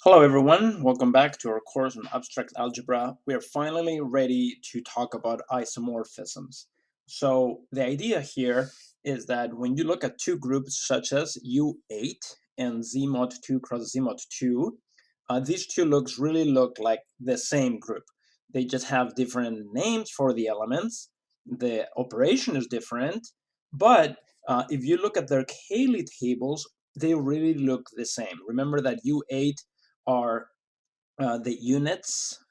Hello everyone, welcome back to our course on abstract algebra. We are finally ready to talk about isomorphisms. So the idea here is that when you look at two groups such as U8 and Z mod 2 cross Z mod 2, these two really look like the same group. They just have different names for the elements. The operation is different, but if you look at their Cayley tables, they really look the same. Remember that U8 are the units.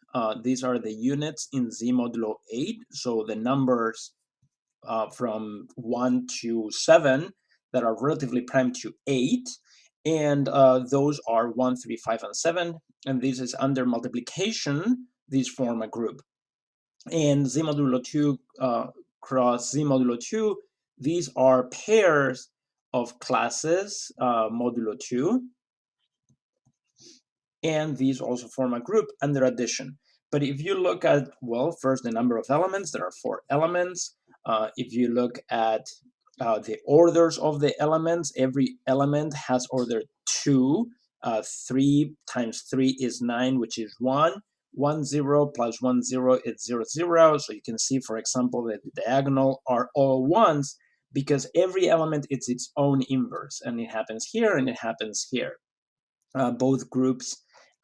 These are the units in Z modulo 8. So the numbers from 1 to 7 that are relatively prime to 8. And those are 1, 3, 5, and 7. And this is under multiplication. These form a group. And Z modulo 2 cross Z modulo 2, these are pairs of classes modulo 2. And these also form a group under addition. But if you look at, well, first the number of elements, there are 4 elements. If you look at the orders of the elements, every element has order 2. 3 times 3 is 9, which is 1. 1, 0 plus 1, 0 is 0, 0. So you can see, for example, that the diagonal are all ones because every element is its own inverse. And it happens here and it happens here. Both groups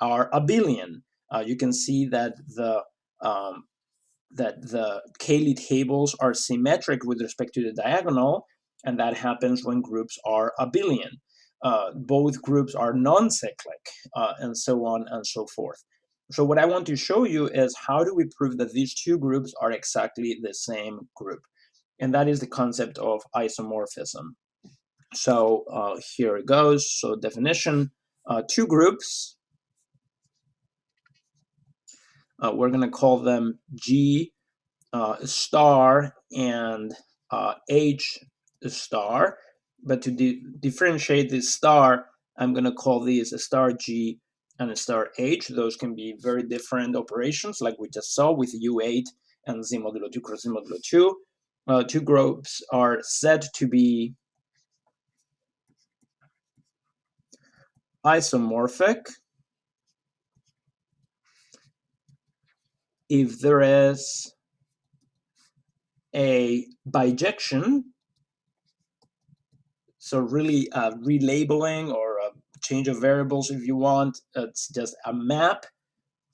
are abelian. You can see that the Cayley tables are symmetric with respect to the diagonal, and that happens when groups are abelian. Both groups are non-cyclic, and so on and so forth. So what I want to show you is how do we prove that these two groups are exactly the same group? And that is the concept of isomorphism. So here it goes. So definition, two groups. We're going to call them G star and H star. But to differentiate this star, I'm going to call these a star G and a star H. Those can be very different operations, like we just saw with U8 and Z modulo 2 cross Z modulo 2. Two groups are said to be isomorphic if there is a bijection, so really relabeling or a change of variables if you want. It's just a map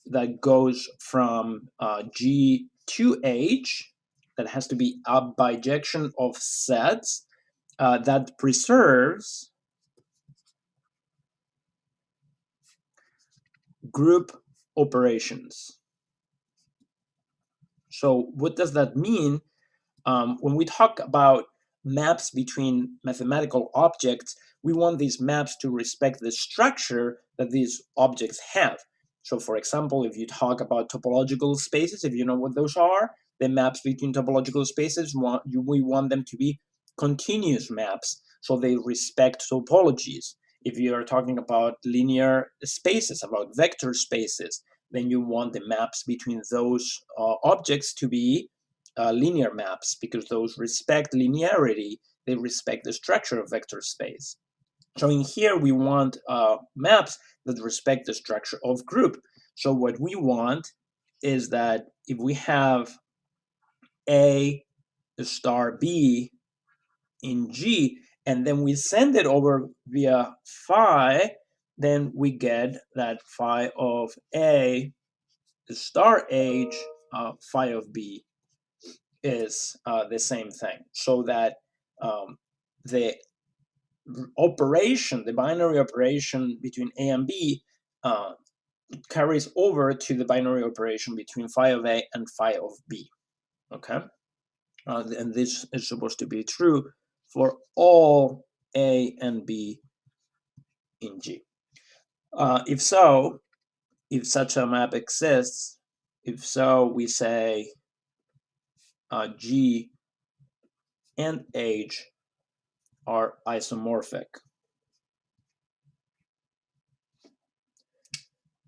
that goes from G to H that has to be a bijection of sets that preserves group operations. So what does that mean? When we talk about maps between mathematical objects, we want these maps to respect the structure that these objects have. So for example, if you talk about topological spaces, if you know what those are, the maps between topological spaces, we want them to be continuous maps, so they respect topologies. If you are talking about linear spaces, about vector spaces, then you want the maps between those objects to be linear maps, because those respect linearity, they respect the structure of vector space. So in here, we want maps that respect the structure of group. So what we want is that if we have A star B in G, and then we send it over via phi, then we get that phi of A star H, phi of B is the same thing, so that the operation, the binary operation between A and B carries over to the binary operation between phi of A and phi of B, okay? And this is supposed to be true for all A and B in G. If so, if such a map exists, if so, we say G and H are isomorphic.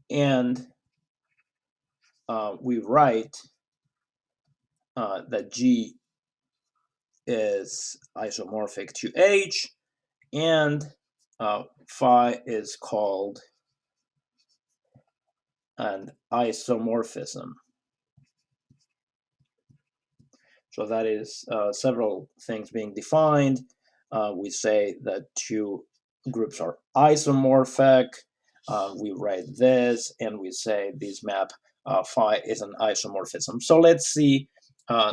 And we write that G is isomorphic to H, and phi is called and isomorphism. So that is several things being defined. We say that two groups are isomorphic. We write this, and we say this map phi is an isomorphism. So let's see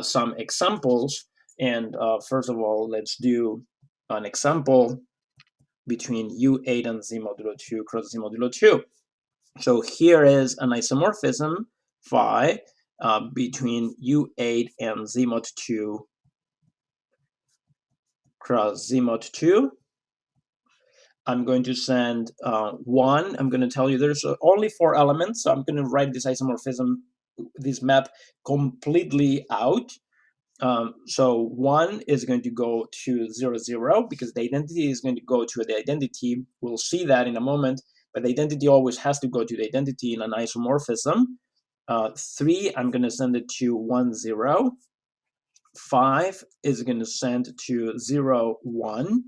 some examples. And first of all, let's do an example between U8 and Z modulo 2 cross Z modulo 2. So here is an isomorphism phi between U8 and Z mod 2 cross Z mod 2. I'm going to send 1. I'm going to tell you there's only 4 elements, so I'm going to write this isomorphism, this map completely out. So 1 is going to go to 0, 0, because the identity is going to go to the identity. We'll see that in a moment, but the identity always has to go to the identity in an isomorphism. 3, I'm going to send it to 1, 0. 5 is going to send to 0, 1.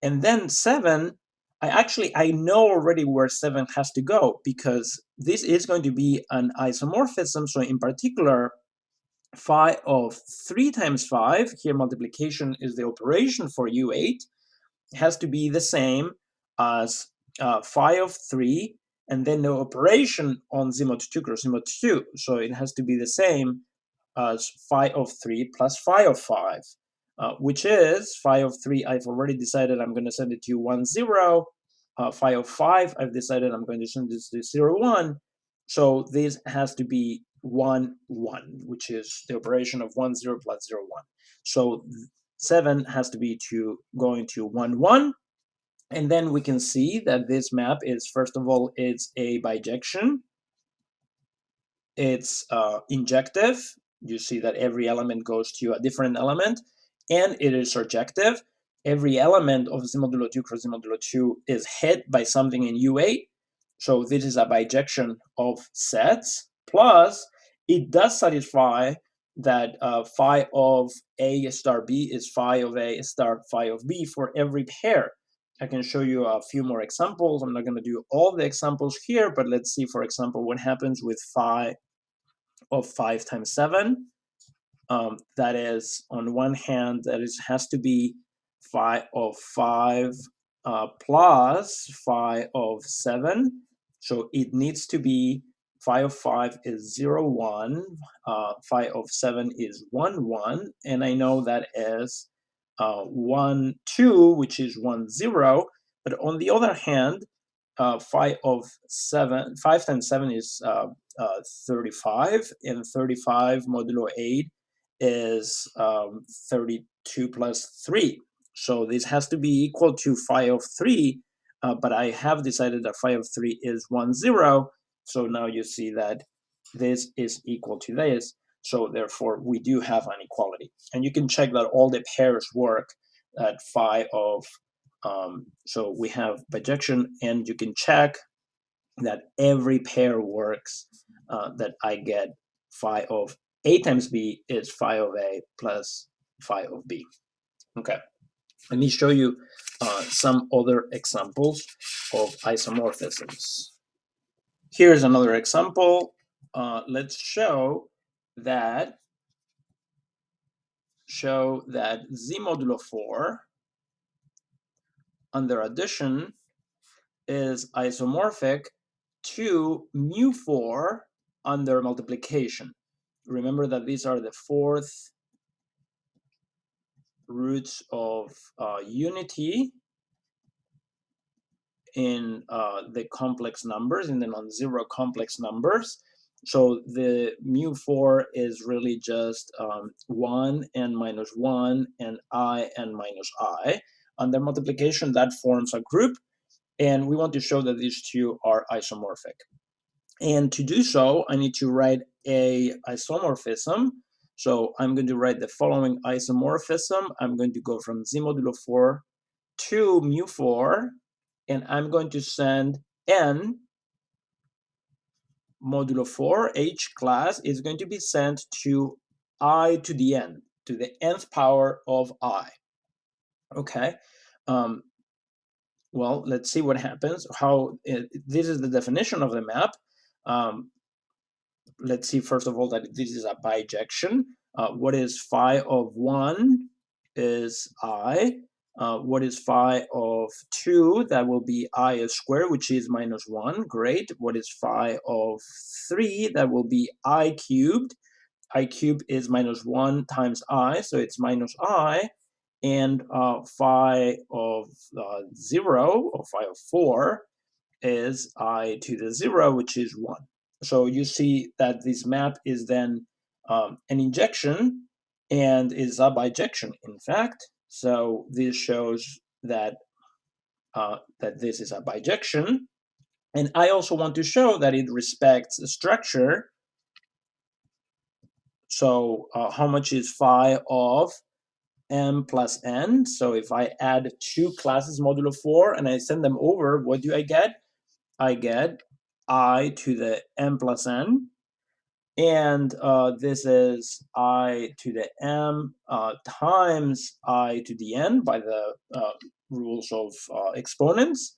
And then 7, I know already where 7 has to go, because this is going to be an isomorphism. So in particular, phi of 3 times 5, here multiplication is the operation for U8, has to be the same as phi of 3, and then the operation on Z mod 2 cross Z mod 2. So it has to be the same as phi of 3 plus phi of 5, which is phi of 3, I've already decided I'm going to send it to 1, 0. Phi of 5, I've decided I'm going to send this to 0, 1. So this has to be 1, 1, which is the operation of 1, 0 plus 0, 1. So 7 has to be going to 1, 1. And then we can see that this map is, first of all, it's a bijection. It's injective. You see that every element goes to a different element, and it is surjective. Every element of Z modulo 2 cross Z modulo 2 is hit by something in U8. So this is a bijection of sets, plus it does satisfy that phi of A star B is phi of A star phi of B for every pair. I can show you a few more examples. I'm not going to do all the examples here, but let's see, for example, what happens with phi of 5 times 7. That is, on one hand, has to be phi of 5 plus phi of 7. So it needs to be phi of 5 is 0, 1. Phi of 7 is 1, 1. And I know that is 1, 2, which is 1, 0. But on the other hand, phi of 5 times 7 is 35, and 35 modulo 8 is 32 plus 3. So this has to be equal to phi of 3, but I have decided that phi of 3 is 1, 0. So now you see that this is equal to this. So therefore, we do have an equality. And you can check that all the pairs work at phi of, so we have bijection, and you can check that every pair works, that I get phi of A times B is phi of A plus phi of B. Okay, let me show you some other examples of isomorphisms. Here's another example. Let's show that Z modulo 4 under addition is isomorphic to mu 4 under multiplication. Remember that these are the fourth roots of unity in the complex numbers, in the non-zero complex numbers. So the mu 4 is really just 1 and minus 1 and I and minus I. Under multiplication, that forms a group, and we want to show that these two are isomorphic. And to do so, I need to write a isomorphism. So I'm going to write the following isomorphism. I'm going to go from Z modulo 4 to mu 4, and I'm going to send n modulo 4, H class, is going to be sent to I to the n, to the nth power of I. Okay. Well, let's see what happens. This is the definition of the map. let's see first of all that this is a bijection. What is phi of 1 is I. What is phi of 2? That will be I squared, which is minus 1. Great. What is phi of 3? That will be I cubed. I cubed is minus 1 times I, so it's minus I. And phi of 0, or phi of 4, is I to the 0, which is 1. So you see that this map is then an injection and is a bijection, in fact. So this shows that that this is a bijection. And I also want to show that it respects the structure. So how much is phi of m plus n? So if I add two classes modulo 4 and I send them over, what do I get? I get I to the m plus n. And this is I to the m times I to the n by the rules of exponents.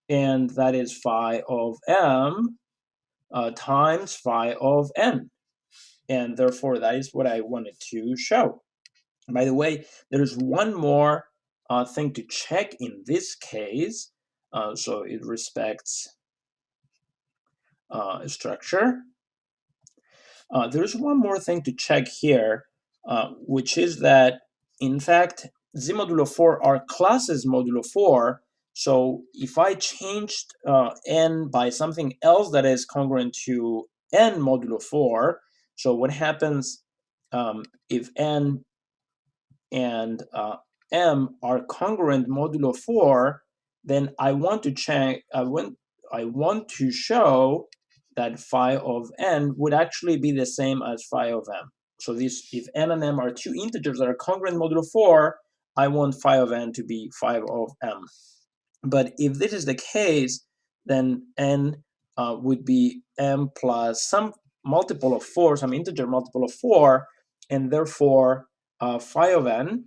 And that is phi of m times phi of n. And therefore, that is what I wanted to show. By the way, there is one more thing to check in this case. So it respects structure. There's one more thing to check here, which is that, in fact, Z modulo 4 are classes modulo 4. So if I changed n by something else that is congruent to n modulo 4, so what happens if n and m are congruent modulo 4, then I want to check, I want to show that phi of n would actually be the same as phi of m. So this, if n and m are two integers that are congruent modulo 4, I want phi of n to be phi of m. But if this is the case, then n would be m plus some multiple of 4, some integer multiple of 4, and therefore phi of n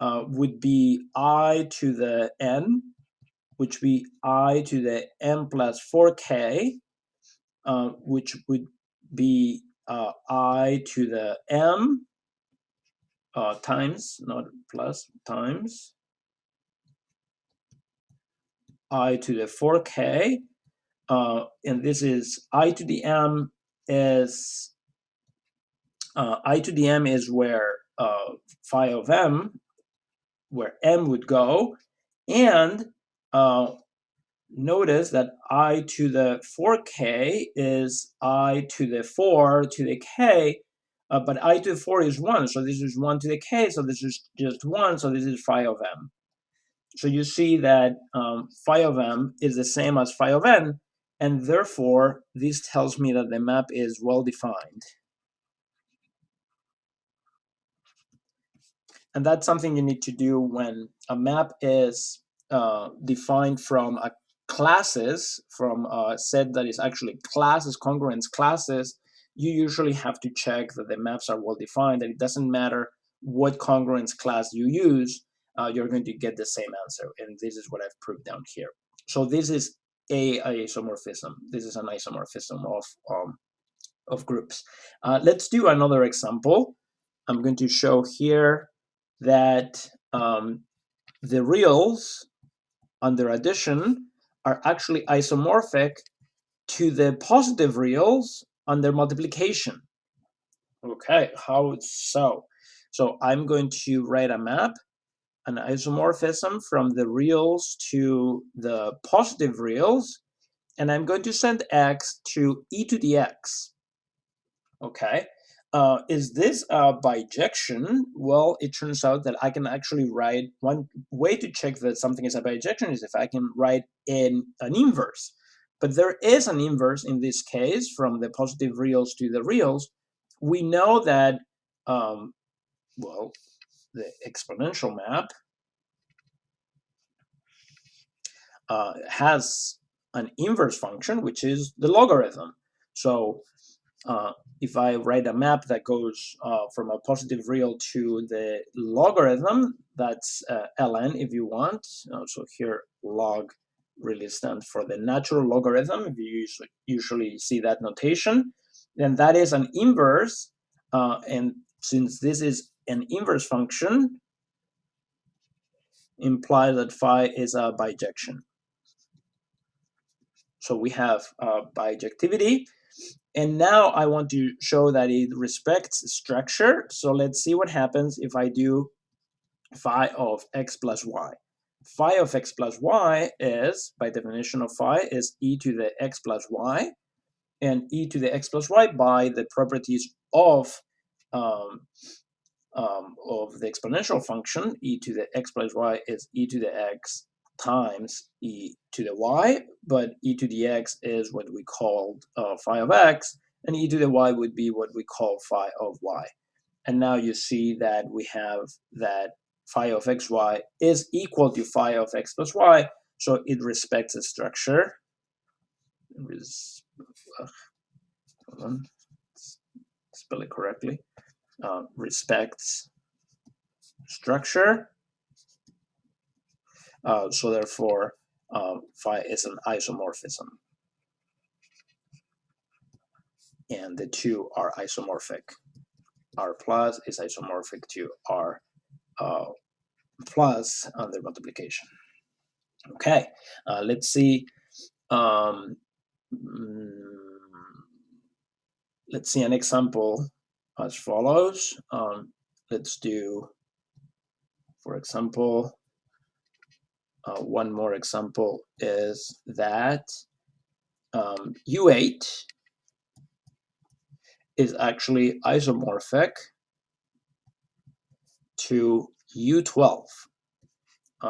would be I to the n, which would be I to the m plus 4k, which would be I to the m times, not plus, times I to the 4k. And this is I to the m is, I to the m is where phi of m, where m would go. And notice that I to the 4k is I to the 4 to the k, but I to the 4 is 1, so this is 1 to the k, so this is just 1, so this is phi of m. So you see that phi of m is the same as phi of n, and therefore this tells me that the map is well defined. And that's something you need to do when a map is defined from a classes, from a set that is actually classes, congruence classes. You usually have to check that the maps are well defined, that it doesn't matter what congruence class you use, you're going to get the same answer. And this is what I've proved down here. So this is a isomorphism. This is an isomorphism of groups. Let's do another example. I'm going to show here that the reals under addition are actually isomorphic to the positive reals under multiplication. Okay, how so? So I'm going to write a map, an isomorphism from the reals to the positive reals, and I'm going to send x to e to the x. Okay. Is this a bijection? Well, it turns out that I can actually write, one way to check that something is a bijection is if I can write in an inverse. But there is an inverse in this case from the positive reals to the reals. We know that, well, the exponential map has an inverse function, which is the logarithm. So if I write a map that goes from a positive real to the logarithm, that's ln if you want. So here log really stands for the natural logarithm, if you usually see that notation, then that is an inverse, and since this is an inverse function, implies that phi is a bijection. So we have bijectivity, and now I want to show that it respects structure. So let's see what happens if I do phi of x plus y. Phi of x plus y is, by definition of phi, is e to the x plus y, and e to the x plus y by the properties of the exponential function, e to the x plus y is e to the x times e to the y, but e to the x is what we called phi of x, and e to the y would be what we call phi of y. And now you see that we have that phi of xy is equal to phi of x plus y, so it respects the structure. Hold on, spell it correctly. Respects structure. So therefore, phi is an isomorphism, and the two are isomorphic. R plus is isomorphic to R plus under multiplication. Okay, let's see. Let's see an example as follows. Let's do, for example, one more example is that U8 is actually isomorphic to U12.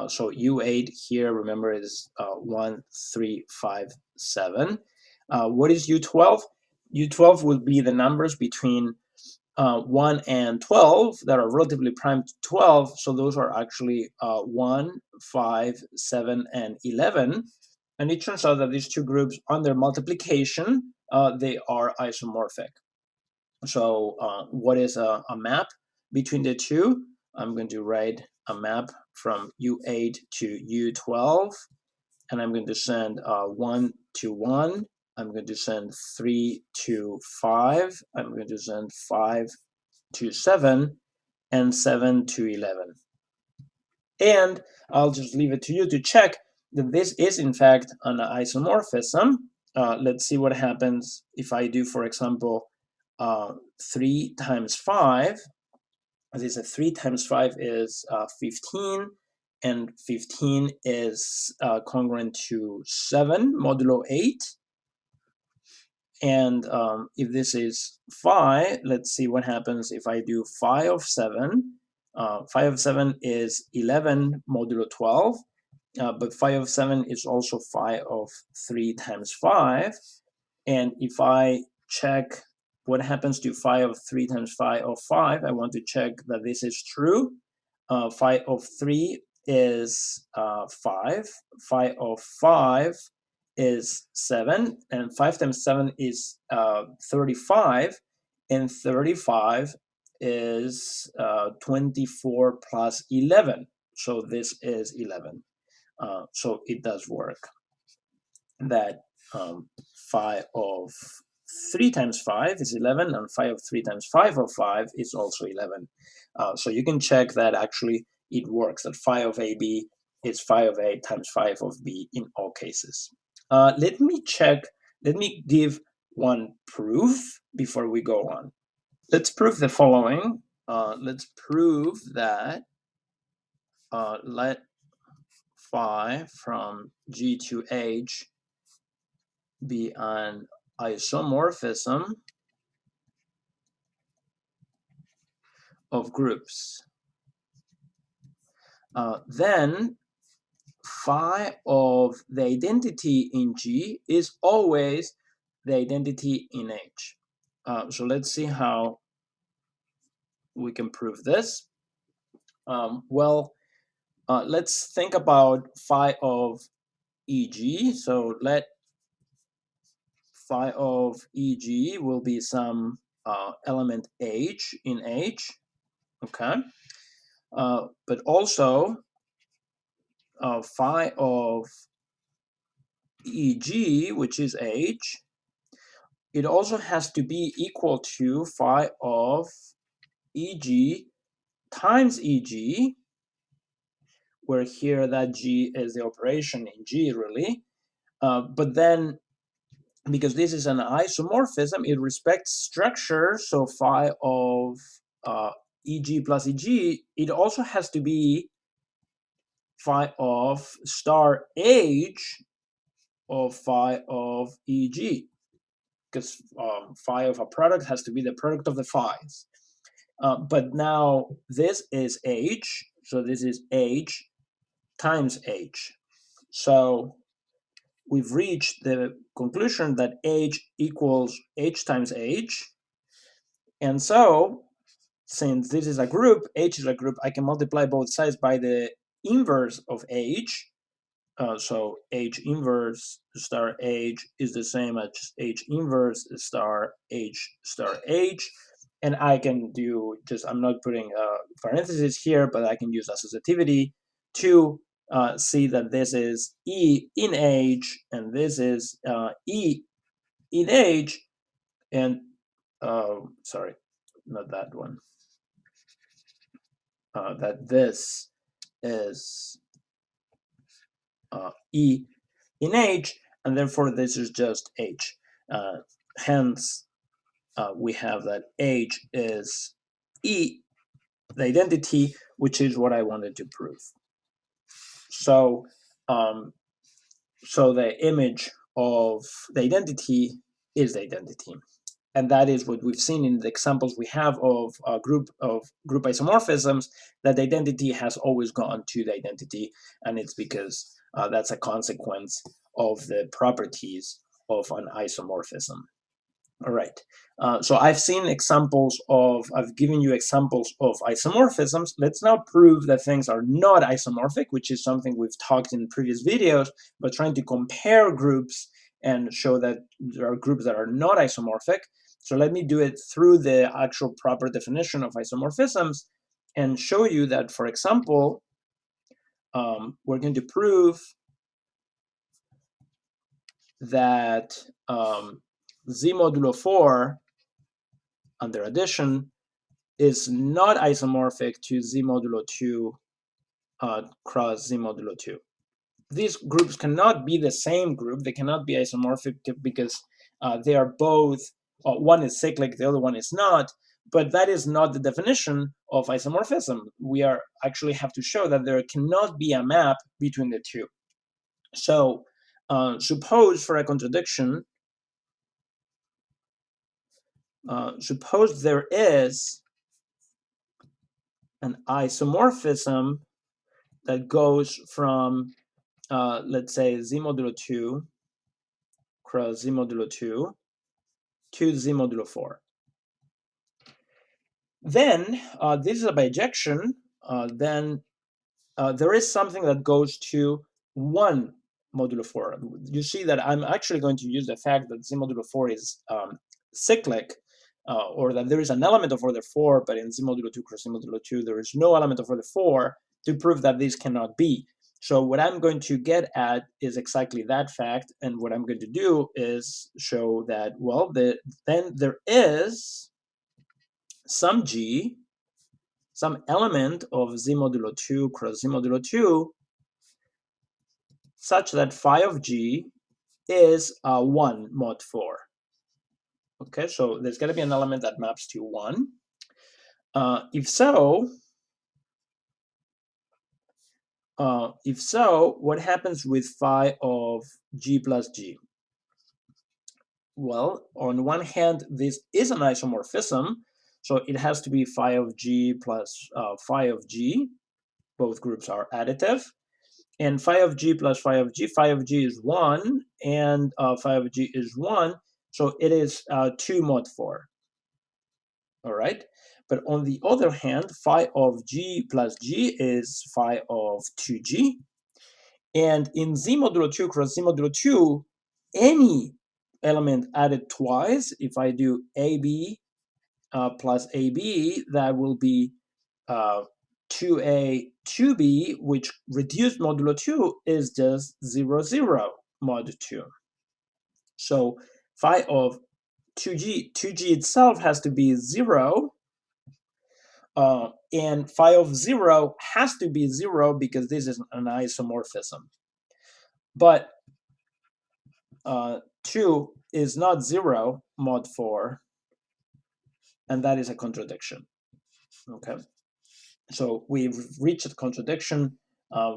So U8 here, remember, is 1, 3, 5, 7. What is U12? U12 will be the numbers between 1 and 12 that are relatively prime to 12. So those are actually 1, 5, 7, and 11. And it turns out that these two groups, on their multiplication, they are isomorphic. So what is a map between the two? I'm going to write a map from U8 to U12, and I'm going to send 1 to 1. I'm going to send 3 to 5. I'm going to send 5 to 7, and 7 to 11. And I'll just leave it to you to check that this is in fact an isomorphism. Let's see what happens if I do, for example, 3 times 5. As I said, 3 times 5 is 15, and 15 is congruent to 7 modulo 8. And if this is phi, let's see what happens if I do phi of 7. Phi of 7 is 11 modulo 12, but phi of 7 is also phi of 3 times 5. And if I check what happens to phi of 3 times phi of 5, I want to check that this is true. Phi of 3 is 5. Phi of 5 is 7, and 5 times 7 is 35, and 35 is 24 plus 11. So this is 11. So it does work. That phi of 3 times 5 is 11, and phi of 3 times 5 of 5 is also 11. So you can check that actually it works, that phi of AB is phi of A times phi of B in all cases. Let me give one proof before we go on. Let's prove the following. Let's prove that let phi from G to H be an isomorphism of groups. Then phi of the identity in G is always the identity in H. So let's see how we can prove this. Let's think about phi of EG. So let phi of EG will be some element H in H, okay? But also phi of EG, which is H, it also has to be equal to phi of EG times EG, where here that G is the operation in G, really. But then, because this is an isomorphism, it respects structure, so phi of EG plus EG, it also has to be phi of star H of phi of EG, because phi of a product has to be the product of the phi's. But now this is H, so this is H times H. So we've reached the conclusion that H equals H times H. And so, since this is a group, H is a group, I can multiply both sides by the inverse of H. So H inverse star H is the same as H inverse star H star H. And I can do just, I'm not putting parentheses here, but I can use associativity to see that this is E in H, and this is E in H, and sorry, not that one. That this is E in H, and therefore this is just H. Hence, we have that H is E, the identity, which is what I wanted to prove. So, so the image of the identity is the identity. And that is what we've seen in the examples we have of group isomorphisms, that the identity has always gone to the identity, and it's because that's a consequence of the properties of an isomorphism. All right. So I've seen examples of, I've given you examples of isomorphisms. Let's now prove that things are not isomorphic, which is something we've talked in previous videos, but trying to compare groups and show that there are groups that are not isomorphic. So let me do it through the actual proper definition of isomorphisms and show you that, for example, we're going to prove that Z modulo 4 under addition is not isomorphic to Z modulo 2 cross Z modulo 2. These groups cannot be the same group. They cannot be isomorphic because they are both, one is cyclic, the other one is not, but that is not the definition of isomorphism. We are actually have to show that there cannot be a map between the two. So suppose for a contradiction, suppose there is an isomorphism that goes from, let's say, Z modulo 2 cross Z modulo 2 to Z modulo 4. Then, this is a bijection, then there is something that goes to 1 modulo 4. You see that I'm actually going to use the fact that Z modulo 4 is cyclic, or that there is an element of order 4, but in Z modulo 2 cross Z modulo 2, there is no element of order 4 to prove that this cannot be. So what I'm going to get at is exactly that fact, and what I'm going to do is show that, well, then there is some G, some element of Z modulo 2 cross Z modulo 2, such that phi of G is 1 mod 4. Okay, so there's got to be an element that maps to 1. If so, what happens with phi of G plus G? Well, on one hand, this is an isomorphism, so it has to be phi of G plus phi of G. Both groups are additive. And phi of G plus phi of G is 1, and phi of G is 1, so it is 2 mod 4. All right? But on the other hand, phi of G plus G is phi of 2G. And in Z modulo 2 cross Z modulo 2, any element added twice, if I do AB plus AB, that will be 2A, 2B, which reduced modulo 2 is just 0, 0. mod 2. So phi of 2g itself has to be 0, and phi of 0 has to be 0 because this is an isomorphism. But 2 is not 0 mod 4, and that is a contradiction. Okay, so we've reached a contradiction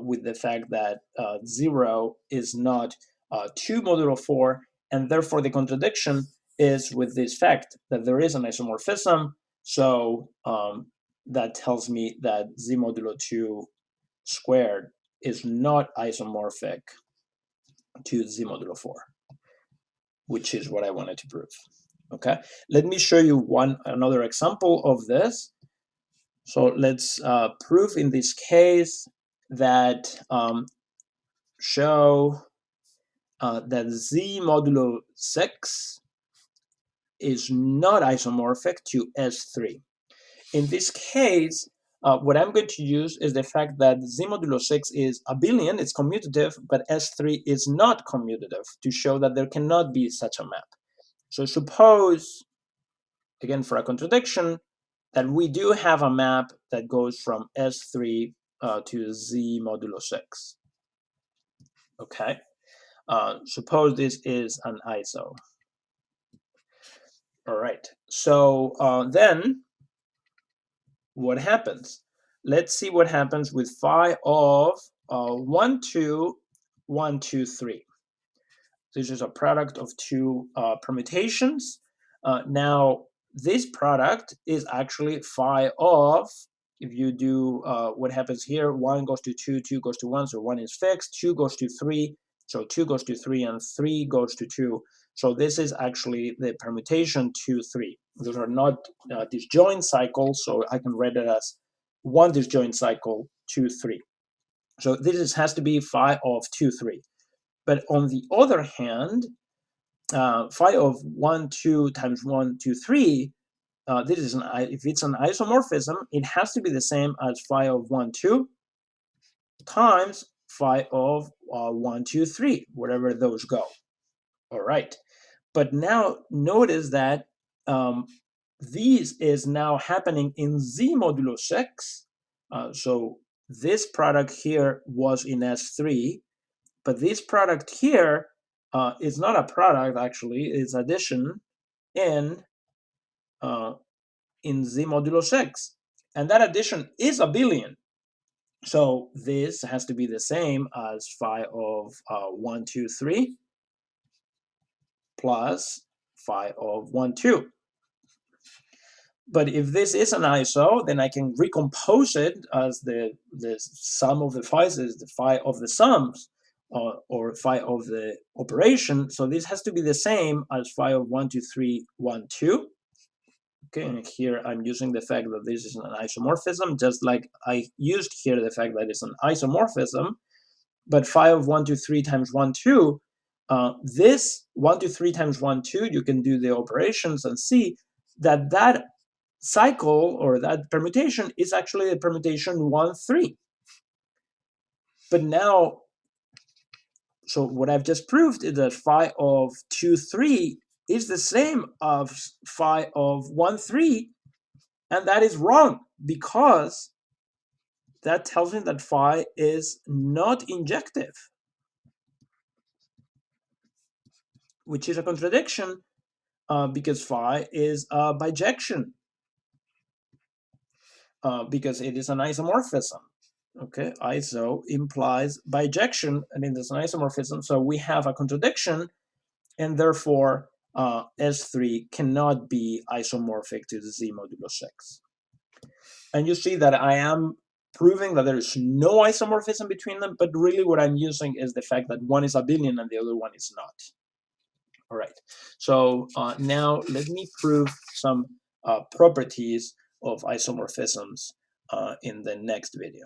with the fact that 0 is not 2 modulo 4, and therefore the contradiction is with this fact that there is an isomorphism. So that tells me that z modulo 2 squared is not isomorphic to z modulo 4, which is what I wanted to prove. Okay, let me show you another example of this. So let's prove in this case that show that z modulo 6 is not isomorphic to S3. In this case, what I'm going to use is the fact that z modulo 6 is abelian, it's commutative, but S3 is not commutative, to show that there cannot be such a map. So suppose, again for a contradiction, that we do have a map that goes from S3 to z modulo 6. Okay, suppose this is an iso. All right, so then what happens? Let's see what happens with phi of 1, 2, 1, 2, 3. This is a product of two permutations. Now, this product is actually phi of, if you do what happens here, 1 goes to 2, 2 goes to 1, so 1 is fixed, 2 goes to 3, so 2 goes to 3, and 3 goes to 2. So this is actually the permutation 2, 3. Those are not disjoint cycles, so I can write it as one disjoint cycle, 2, 3. So this has to be phi of 2, 3. But on the other hand, phi of 1, 2 times 1, 2, 3, this is if it's an isomorphism, it has to be the same as phi of 1, 2 times phi of 1, 2, 3, wherever those go. All right. But now notice that this is now happening in z modulo 6. So this product here was in S3, but this product here is not a product, actually. It's addition in z modulo 6. And that addition is abelian. So this has to be the same as phi of 1, 2, 3 plus phi of 1, 2. But if this is an iso, then I can recompose it as the sum of the phi's is the phi of the sums, or phi of the operation. So this has to be the same as phi of 1, 2, 3, 1, 2. Okay, and here I'm using the fact that this is an isomorphism, just like I used here the fact that it's an isomorphism. But phi of 1, 2, 3 times 1, 2, this 1, 2, 3 times 1, 2, you can do the operations and see that that cycle or that permutation is actually the permutation 1, 3. But now, so what I've just proved is that phi of 2, 3 is the same as phi of 1, 3, and that is wrong because that tells me that phi is not injective, which is a contradiction because phi is a bijection because it is an isomorphism. Okay, iso implies bijection, and it is an isomorphism, so we have a contradiction, and therefore S3 cannot be isomorphic to the z modulo 6. And you see that I am proving that there is no isomorphism between them, but really what I'm using is the fact that one is abelian and the other one is not. All right, so now let me prove some properties of isomorphisms in the next video.